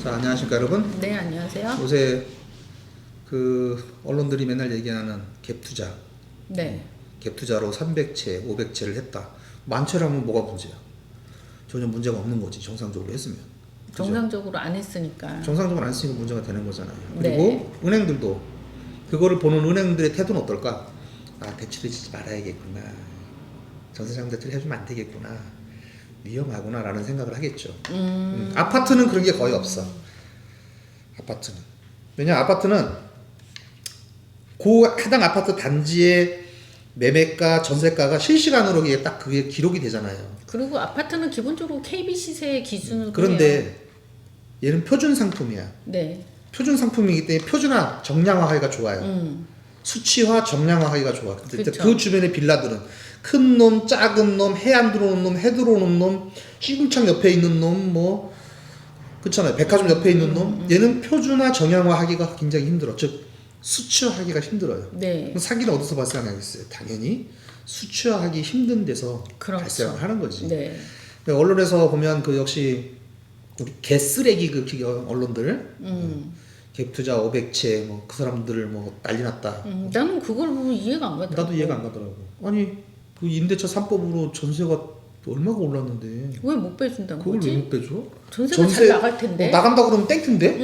자, 안녕하십니까 여러분. 네, 안녕하세요. 요새 그 언론들이 맨날 얘기하는 갭투자, 네. 갭투자로 300채, 500채를 했다. 만채라면 뭐가 문제야? 전혀 문제가 없는 거지, 정상적으로 했으면. 그죠? 정상적으로 안 했으니까. 정상적으로 안 쓰니까 문제가 되는 거잖아요. 네. 그리고 은행들도 그거를 보는 은행들의 태도는 어떨까? 아, 대출을 주지 말아야겠구나. 전세자금 대출 해주면 안 되겠구나. 위험하구나 라는 생각을 하겠죠. 아파트는 그런 게 거의 없어. 아파트는. 왜냐 아파트는 그 해당 아파트 단지의 매매가 전세가가 실시간으로 딱 그게 기록이 되잖아요. 그리고 아파트는 기본적으로 KB 시세 기준으로 그런데 해요. 얘는 표준 상품이야. 네. 표준 상품이기 때문에 표준화, 정량화하기가 좋아요. 수치화, 정량화하기가 좋아. 근데 그 주변의 빌라들은 큰 놈, 작은 놈, 해 안 들어오는 놈, 해 들어오는 놈, 시궁창 옆에 있는 놈, 뭐 그렇잖아요. 백화점 옆에 있는 놈. 얘는 표준화, 정량화하기가 굉장히 힘들어. 즉 수치화하기가 힘들어요. 네. 그럼 사기는 어디서 발생하겠어요? 당연히 수치화하기 힘든 데서 그렇죠. 발생을 하는 거지. 네. 언론에서 보면 그 역시 우리 개쓰레기 그 언론들 갭투자 500채 뭐 그 사람들을 뭐 난리 났다. 나는 그걸 보면 이해가 안 가더라고. 나도 이해가 안 가더라고. 아니 그 임대차 3법으로 전세가 얼마가 올랐는데 왜 못 빼준다는 그걸 거지? 왜 못 빼줘? 전세가 잘 나갈 텐데. 나간다 그러면 땡큐인데?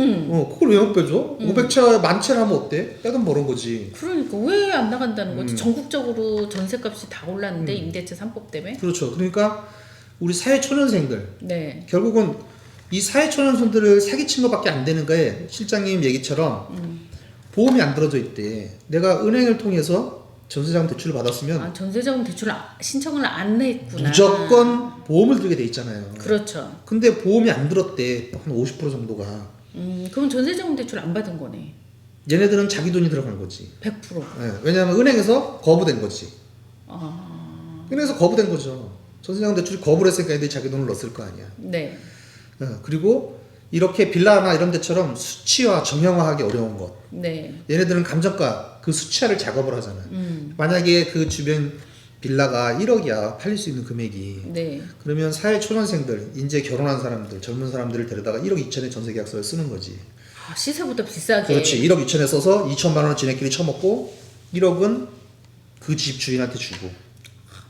그걸 왜 못 빼줘? 500채 만채를 하면 어때? 빼돈 버는 거지. 그러니까 왜 안 나간다는 거지? 전국적으로 전세값이 다 올랐는데 임대차 3법 때문에. 그렇죠. 그러니까 우리 사회초년생들 네. 결국은 이 사회초년생들을 사기친 것밖에 안 되는 거에 실장님 얘기처럼 보험이 안 들어져 있대. 내가 은행을 통해서 전세자금 대출을 받았으면 아, 전세자금 대출 신청을 안 했구나. 무조건 보험을 들게 돼 있잖아요. 그렇죠. 근데 보험이 안 들었대. 한 50% 정도가. 그럼 전세자금 대출 안 받은 거네. 얘네들은 자기 돈이 들어간 거지. 100%. 예, 왜냐하면 은행에서 거부된 거지. 아. 은행에서 거부된 거죠. 전세자금 대출이 거부를 했으니까 얘들이 자기 돈을 넣었을 거 아니야. 네. 그리고 이렇게 빌라나 이런 데처럼 수치화, 정형화하기 어려운 것. 네. 얘네들은 감정가 그 수치화를 작업을 하잖아요. 만약에 그 주변 빌라가 1억이야 팔릴 수 있는 금액이. 네. 그러면 사회 초년생들, 이제 결혼한 사람들, 젊은 사람들을 데려다가 1억 2천에 전세 계약서를 쓰는 거지. 아, 시세보다 비싸게. 그렇지. 1억 2천에 써서 2천만 원을 지네끼리 처먹고 1억은 그 집 주인한테 주고.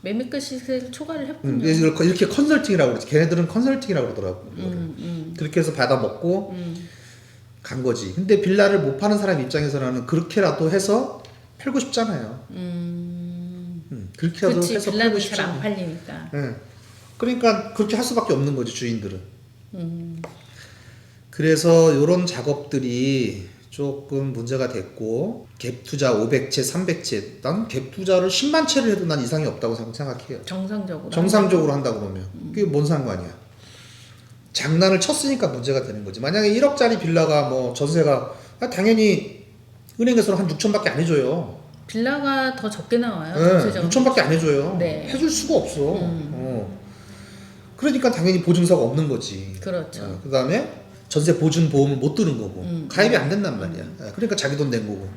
매매가 시세를 초과를 했군요. 그래서 이렇게 컨설팅이라고 그러지. 걔네들은 컨설팅이라고 그러더라고. 그렇게 해서 받아 먹고 간 거지. 근데 빌라를 못 파는 사람 입장에서는 그렇게라도 해서 팔고 싶잖아요. 그렇게라도 그치, 해서 팔고 빌라는 잘 싶잖아요. 안 팔리니까. 예. 그러니까 그렇게 할 수밖에 없는 거지 주인들은. 그래서 이런 작업들이 조금 문제가 됐고 갭투자 500채, 300채 난 갭투자를 10만 채를 해도 난 이상이 없다고 생각해요. 정상적으로 한다 그러면 그게 뭔 상관이야. 장난을 쳤으니까 문제가 되는 거지. 만약에 1억짜리 빌라가 뭐 전세가 당연히 은행에서는 한 6천밖에 안 해줘요. 빌라가 더 적게 나와요. 네, 6천밖에 안 해줘요. 네. 해줄 수가 없어. 그러니까 당연히 보증서가 없는 거지. 그렇죠. 그 다음에 전세 보증 보험을 못 드는 거고 가입이 안 된단 말이야. 그러니까 자기 돈 낸 거고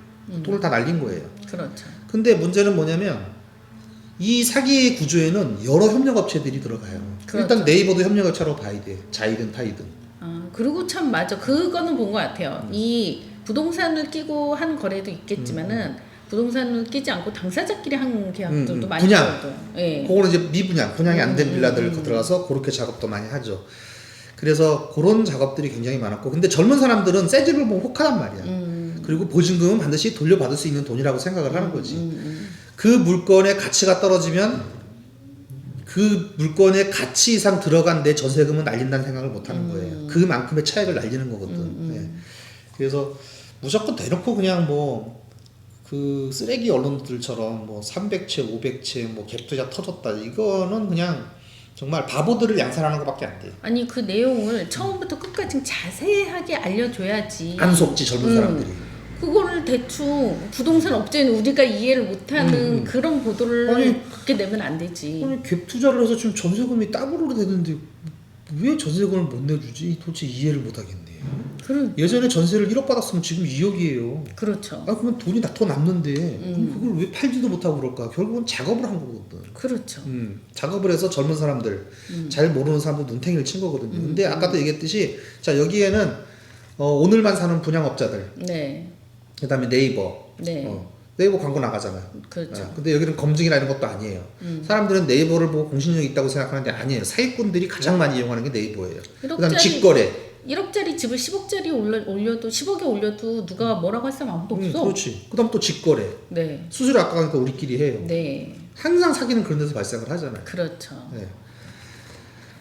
돈을 다 날린 거예요. 그렇죠. 근데 문제는 뭐냐면 이 사기 구조에는 여러 협력업체들이 들어가요. 그렇죠. 일단 네이버도 협력업체라고 봐야 돼. 자이든 타이든. 아, 그리고 참 맞아. 그거는 본 것 같아요. 이 부동산을 끼고 한 거래도 있겠지만은 부동산을 끼지 않고 당사자끼리 한 계약들도 많이 분양. 있거든요. 예. 그거는 이제 미분양, 분양이 안 된 빌라들 들어가서 그렇게 작업도 많이 하죠. 그래서 그런 작업들이 굉장히 많았고, 근데 젊은 사람들은 새 집을 보면 혹하단 말이야. 그리고 보증금은 반드시 돌려받을 수 있는 돈이라고 생각을 하는 거지. 그 물건의 가치가 떨어지면 그 물건의 가치 이상 들어간 내 전세금은 날린다는 생각을 못 하는 거예요. 그만큼의 차액을 날리는 거거든. 네. 그래서 무조건 대놓고 그냥 뭐 그 쓰레기 언론들처럼 뭐 300채, 500채 뭐 갭투자 터졌다. 이거는 그냥 정말 바보들을 양산하는 것밖에 안 돼요. 아니 그 내용을 처음부터 끝까지 자세하게 알려줘야지. 안 속지 젊은 사람들이. 그거를 대충 부동산 업체는 우리가 이해를 못하는 그런 보도를 아니, 그렇게 내면 안 되지. 아니 갭투자를 해서 지금 전세금이 따블로 되는데 왜 전세금을 못 내주지? 도대체 이해를 못 하겠네. 예전에 전세를 1억 받았으면 지금 2억이에요. 그렇죠. 아 그러면 돈이 더 남는데 그럼 그걸 왜 팔지도 못하고 그럴까? 결국은 작업을 한 거거든. 그렇죠. 작업을 해서 젊은 사람들, 잘 모르는 사람들 눈탱이를 친 거거든요. 근데 아까도 얘기했듯이 자 여기에는 오늘만 사는 분양업자들, 네. 그다음에 네이버, 네. 네이버 광고 나가잖아요. 그렇죠. 근데 여기는 검증이나 이런 것도 아니에요. 사람들은 네이버를 보고 공신력이 있다고 생각하는데 아니에요. 사기꾼들이 가장 많이 이용하는 게 네이버예요. 그다음 직거래. 1억짜리 집을 10억짜리 올려도 10억에 올려도 누가 뭐라고 할 사람 아무도 없어. 그렇지. 그다음 또 직거래. 네. 수수료 아까 그러니까 우리끼리 해요. 네. 항상 사기는 그런 데서 발생을 하잖아요. 그렇죠. 네.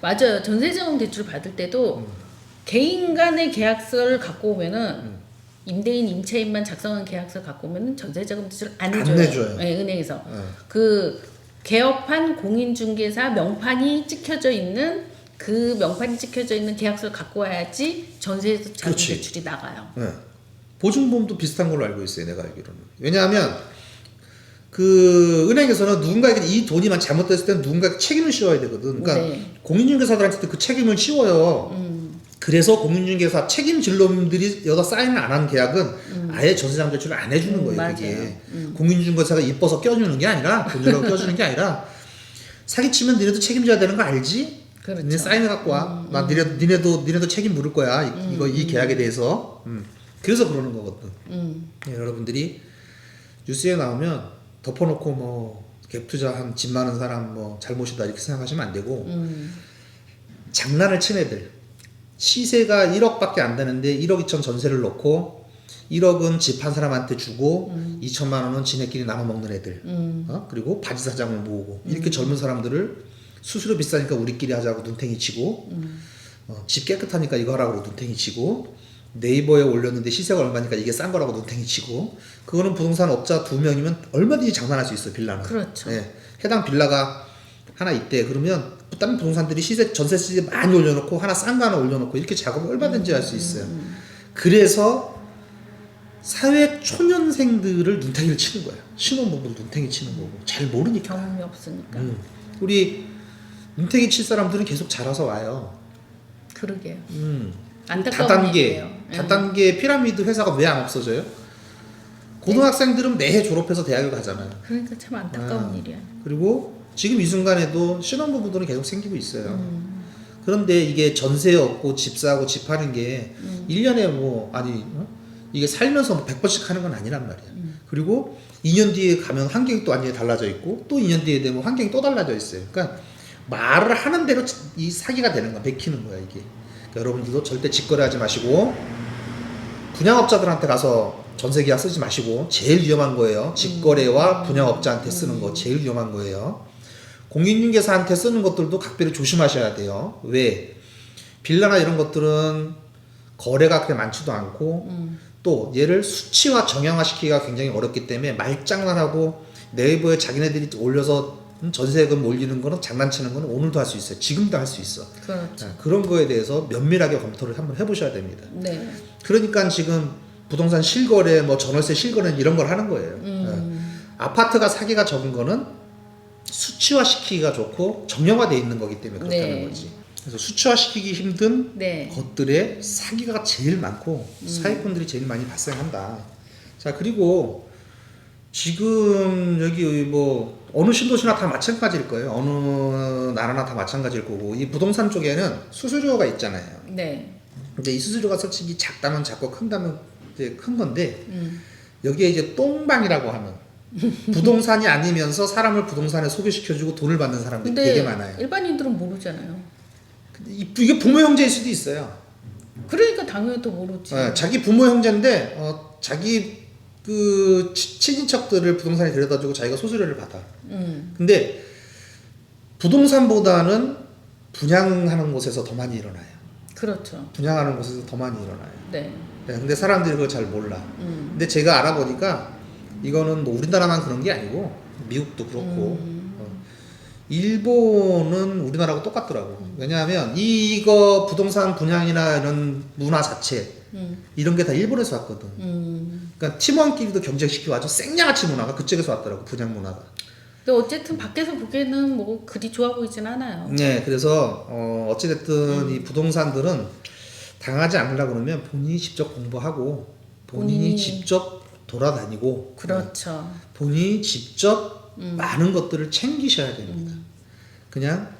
맞아요. 전세자금 대출 받을 때도 개인 간의 계약서를 갖고 오면은 임대인, 임차인만 작성한 계약서 갖고 오면은 전세자금 대출 안 안 해줘요. 내줘요. 네, 은행에서. 네. 그 개업한 공인중개사 명판이 찍혀져 있는 그 명판이 찍혀져 있는 계약서를 갖고 와야지 전세자금 그렇지. 대출이 나가요. 네. 보증보험도 비슷한 걸로 알고 있어요. 내가 알기로는. 왜냐하면 그 은행에서는 누군가에게 이 돈이만 잘못됐을 때는 누군가에게 책임을 씌워야 되거든. 그러니까 네. 공인중개사들한테도 그 책임을 씌워요. 그래서 공인중개사 책임진놈들이 여기다 사인을 안 한 계약은 아예 전세자금 대출을 안 해주는 거예요. 맞아요. 그게 공인중개사가 이뻐서 껴주는 게 아니라 돈 주려고 껴주는 게 아니라 사기치면 니네도 책임져야 되는 거 알지? 그렇죠. 니네 사인을 갖고 와. 나 니네도 책임 물을 거야. 이 계약에 대해서. 그래서 그러는 거거든. 네, 여러분들이 뉴스에 나오면 덮어놓고 뭐 갭투자한 집 많은 사람 뭐 잘못이다 이렇게 생각하시면 안 되고 장난을 친 애들 시세가 1억밖에 안 되는데 1억 2천 전세를 넣고 1억은 집 한 사람한테 주고 2천만 원은 지네끼리 나눠 먹는 애들 그리고 바지 사장을 모으고 이렇게 젊은 사람들을 수수료 비싸니까 우리끼리 하자고 눈탱이 치고 집 깨끗하니까 이거 하라고 눈탱이 치고 네이버에 올렸는데 시세가 얼마니까 이게 싼 거라고 눈탱이 치고 그거는 부동산 업자 2명이면 얼마든지 장난할 수 있어요. 빌라는. 그렇죠. 예, 해당 빌라가 하나 있대. 그러면 다른 부동산들이 전세 시세 많이 올려놓고 하나 싼 거 하나 올려놓고 이렇게 작업을 얼마든지 할 수 있어요. 그래서 사회 초년생들을 눈탱이를 치는 거야. 신혼부부를 눈탱이 치는 거고 잘 모르니까. 경험이 없으니까. 우리 눈탱이 칠 사람들은 계속 자라서 와요. 그러게요. 다단계 안타까운 얘기예요. 다단계 피라미드 회사가 왜 안 없어져요? 고등학생들은 매해 졸업해서 대학을 가잖아요. 그러니까 참 안타까운 일이야. 그리고 지금 이 순간에도 신혼부부들은 계속 생기고 있어요. 그런데 이게 전세 없고 집 사고 집 하는 게 1년에 뭐 아니 이게 살면서 뭐 100번씩 하는 건 아니란 말이야. 그리고 2년 뒤에 가면 환경이 또 완전히 달라져 있고 또 2년 뒤에 되면 환경이 또 달라져 있어요. 그러니까 말을 하는 대로 이 사기가 되는 거야. 베끼는 거야 이게. 그러니까 여러분들도 절대 직거래하지 마시고 분양업자들한테 가서 전세계약 쓰지 마시고 제일 위험한 거예요. 직거래와 분양업자한테 쓰는 거 제일 위험한 거예요. 공인중개사한테 쓰는 것들도 각별히 조심하셔야 돼요. 왜? 빌라나 이런 것들은 거래가 그렇게 많지도 않고 또 얘를 수치화 정형화 시키기가 굉장히 어렵기 때문에 말장난하고 네이버에 자기네들이 올려서 전세금 올리는 거는 장난치는 거는 오늘도 할 수 있어요. 지금도 할 수 있어. 그렇죠. 그런 거에 대해서 면밀하게 검토를 한번 해보셔야 됩니다. 네. 그러니까 지금 부동산 실거래, 뭐 전월세 실거래 이런 걸 하는 거예요. 아파트가 사기가 적은 거는 수치화 시키기가 좋고 정형화돼 있는 거기 때문에 그렇다는 네. 거지. 그래서 수치화 시키기 힘든 네. 것들에 사기가 제일 많고 사기꾼들이 제일 많이 발생한다. 자, 그리고 지금 여기 뭐 어느 신도시나 다 마찬가지일 거예요. 어느 나라나 다 마찬가지일 거고 이 부동산 쪽에는 수수료가 있잖아요. 네. 근데 이 수수료가 솔직히 작다면 작고 큰다면 이제 큰 건데 여기에 이제 똥방이라고 하는 부동산이 아니면서 사람을 부동산에 소개시켜주고 돈을 받는 사람들이 근데 되게 많아요. 일반인들은 모르잖아요. 근데 이게 부모 형제일 수도 있어요. 그러니까 당연히 또 모르지. 자기 부모 형제인데 자기 그 친인척들을 부동산에 데려다주고 자기가 수수료를 받아. 근데 부동산보다는 분양하는 곳에서 더 많이 일어나요. 그렇죠. 분양하는 곳에서 더 많이 일어나요. 네. 네, 근데 사람들이 그걸 잘 몰라. 근데 제가 알아보니까 이거는 뭐 우리나라만 그런 게 아니고 미국도 그렇고 일본은 우리나라하고 똑같더라고. 왜냐하면 이거 부동산 분양이나 이런 문화 자체 이런 게 다 일본에서 왔거든. 그러니까 팀원끼리도 경쟁시키고 아주 생양아치 문화가 그쪽에서 왔더라고. 분양 문화가. 근데 어쨌든 밖에서 보기에는 뭐 그리 좋아 보이진 않아요. 네, 그래서 어찌됐든 이 부동산들은 당하지 않으려고 그러면 본인이 직접 공부하고 본인이 직접 돌아다니고 그렇죠. 본인이 직접 많은 것들을 챙기셔야 됩니다. 그냥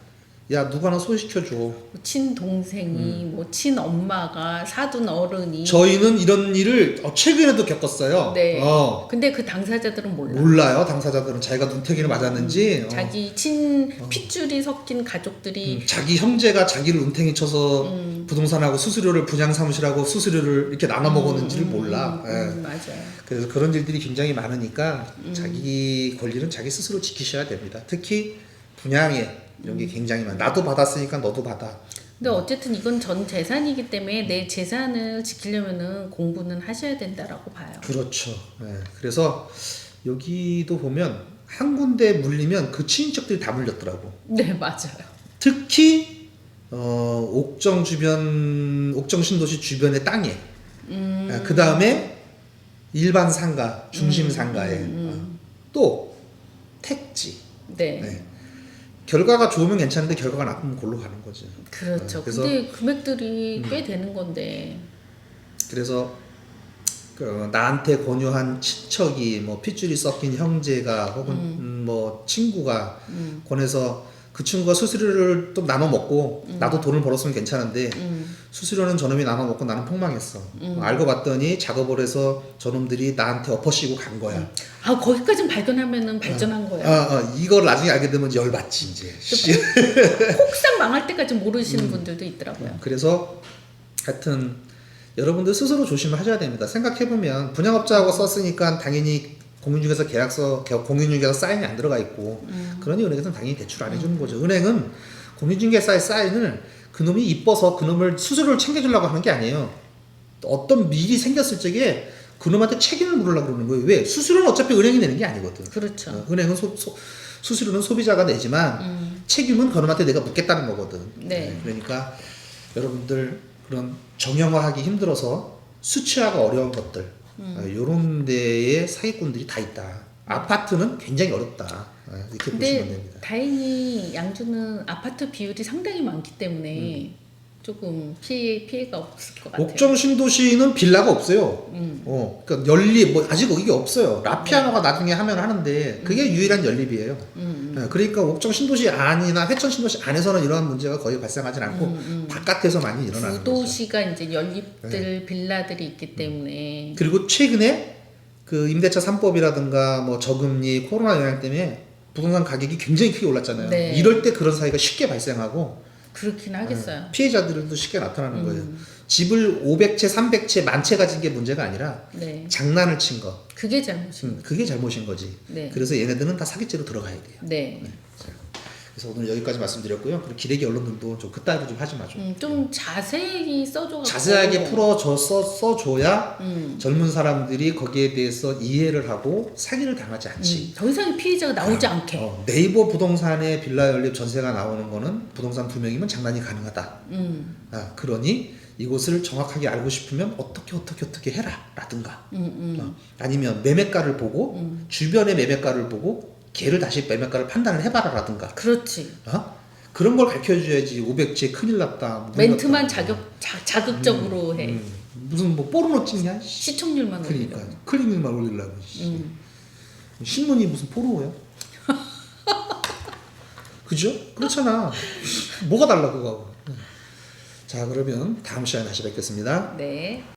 야 누가 하나 소개시켜줘. 뭐 친동생이 뭐 친엄마가 사둔 어른이 저희는 이런 일을 최근에도 겪었어요. 네. 근데 그 당사자들은 몰라요. 당사자들은 자기가 눈탱이를 맞았는지 자기 친 핏줄이 섞인 가족들이 자기 형제가 자기를 눈탱이 쳐서 부동산하고 수수료를 분양사무실하고 수수료를 이렇게 나눠 먹었는지를 몰라. 예. 맞아요. 그래서 그런 일들이 굉장히 많으니까 자기 권리는 자기 스스로 지키셔야 됩니다. 특히 분양에 이런 게 굉장히 많아. 나도 받았으니까 너도 받아. 근데 어쨌든 이건 전 재산이기 때문에 내 재산을 지키려면은 공부는 하셔야 된다라고 봐요. 그렇죠. 예. 그래서 여기도 보면 한 군데 물리면 그 친인척들이 다 물렸더라고. 네, 맞아요. 특히 옥정 주변, 옥정 신도시 주변의 땅에. 그 다음에 일반 상가, 중심 상가에 또 택지. 네. 네. 결과가 좋으면 괜찮은데 결과가 나쁘면 골로 가는 거지. 그렇죠. 그래서 근데 금액들이 꽤 되는 건데. 그래서 나한테 권유한 친척이 뭐 핏줄이 섞인 형제가 혹은 뭐 친구가 권해서 그 친구가 수수료를 또 나눠 먹고 나도 돈을 벌었으면 괜찮은데 수수료는 저놈이 나눠 먹고 나는 폭망했어. 알고 봤더니 작업을 해서 저놈들이 나한테 엎어씌고 간 거야. 아, 거기까지 발견하면은 발전한 거야. 이걸 나중에 알게 되면 열받지 이제. 폭삭 망할 때까지 모르시는 분들도 있더라고요. 그래서 하여튼 여러분들 스스로 조심을 하셔야 됩니다. 생각해보면 분양업자하고 썼으니까 당연히 공인중개사 계약서, 공인중개사 사인이 안 들어가 있고 그러니 은행에서는 당연히 대출 안 해주는 거죠. 은행은 공인중개사의 사인을 그놈이 이뻐서 그놈을 수수료를 챙겨주려고 하는 게 아니에요. 어떤 일이 생겼을 적에 그놈한테 책임을 물으려고 그러는 거예요. 왜? 수수료는 어차피 은행이 내는 게 아니거든. 그렇죠. 은행은 수수료는 소비자가 내지만 책임은 그놈한테 내가 묻겠다는 거거든. 네. 그러니까 여러분들 그런 정형화하기 힘들어서 수취하기 어려운 것들 이런 데에 사기꾼들이 다 있다. 아파트는 굉장히 어렵다. 이렇게 보시면 됩니다. 다행히 양주는 아파트 비율이 상당히 많기 때문에 조금 피해가 없을 것 같아요. 옥정 신도시는 빌라가 없어요. 그러니까 연립 아직 이게 없어요. 라피아노가 나중에 하면 하는데 그게 유일한 연립이에요. 그러니까 옥정 신도시 안이나 회천 신도시 안에서는 이러한 문제가 거의 발생하지 않고 바깥에서 많이 일어나는 거죠. 구도시가 이제 연립들 빌라들이 있기 때문에 그리고 최근에 그 임대차 3법이라든가 뭐 저금리 코로나 영향 때문에 부동산 가격이 굉장히 크게 올랐잖아요. 네. 이럴 때 그런 사기가 쉽게 발생하고 그렇긴 하겠어요. 피해자들도 쉽게 나타나는 거예요. 집을 500채, 300채, 1000채 가진 게 문제가 아니라 네. 장난을 친 거. 그게 잘못입니다. 그게 잘못인 거지. 네. 그래서 얘네들은 다 사기죄로 들어가야 돼요. 네. 그래서 오늘 여기까지 말씀드렸고요. 그리고 기레기 언론들도 좀 그따위로 좀 하지 마죠. 좀 자세히 써줘. 자세하게 써줘야 젊은 사람들이 거기에 대해서 이해를 하고 사기를 당하지 않지. 더 이상의 피해자가 나오지 않게. 네이버 부동산에 빌라 연립 전세가 나오는 거는 부동산 2명이면 장난이 가능하다. 그러니 이곳을 정확하게 알고 싶으면 어떻게 해라 라든가 아니면 매매가를 보고 주변의 매매가를 보고 걔를 다시 매매가를 판단을 해봐라 라든가 그렇지. 그런 걸 가르쳐줘야지. 500채 큰일 났다. 멘트만 자극적으로 해. 무슨 뭐 포르노 찍냐? 시청률만 그러니까 올리려고. 클릭률만 올리려고. 신문이 무슨 포르노야? 그죠? 그렇잖아. 뭐가 달라 그거하고. 자 그러면 다음 시간에 다시 뵙겠습니다. 네.